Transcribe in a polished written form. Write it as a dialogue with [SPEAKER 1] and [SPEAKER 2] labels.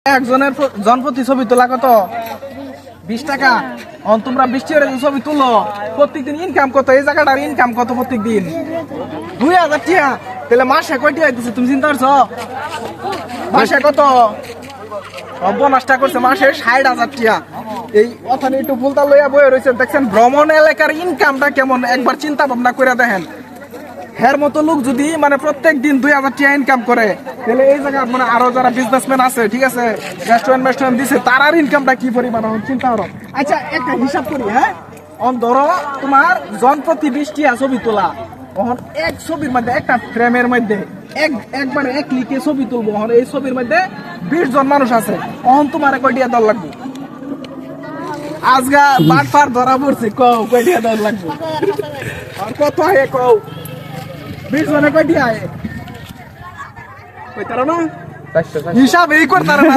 [SPEAKER 1] একজনের জনপ্রতি ছবি তোলা কত? 20 টাকা। তোমরা 20 ছবি তুলো, প্রত্যেকদিন ইনকাম কত? এই জায়গাটার ইনকাম কত প্রত্যেকদিন? 2000 টাকা। তাহলে মাসে কয়টি হইতেছে তুমি চিন্তা করছো? মাসে কত? 50 টাকা করছে মাসে 60,000 টাকা। এই ওখানে একটু ফুলতা লইয়া বয়ে রয়েছেন, দেখছেন ভ্রমণ এলাকার ইনকামটা কেমন, একবার চিন্তা ভাবনা করে দেখেন। হের মতো লোক যদি মানে প্রত্যেক দিন 2000 টাকা ইনকাম করে, তাহলে এই জায়গা মানে আরো যারা বিজনেসম্যান আছে, ঠিক আছে, রেস্টুরেন্ট দিছে, তার ইনকামটা কি পরিমাণ চিন্তা করো। আচ্ছা একটা হিসাব করি, হ্যাঁ, ধরো তোমার জনপ্রতি 20 টাকা ছবি তোলা, তখন এক ছবির মধ্যে একটা ফ্রেমের মধ্যে একবারে এক ক্লিকে ছবি তুলবো, এই ছবির মধ্যে 20 জন মানুষ আছে, তখন তোমার কয় টাকা দর লাগবে? আজগা বাটপার ধরা পড়ছে, কও কয় টাকা দর লাগবে? আর কত হয় কও? 20 জনে কয় টাকা আয়? কইতারো না? হিসাব এই করতারো না।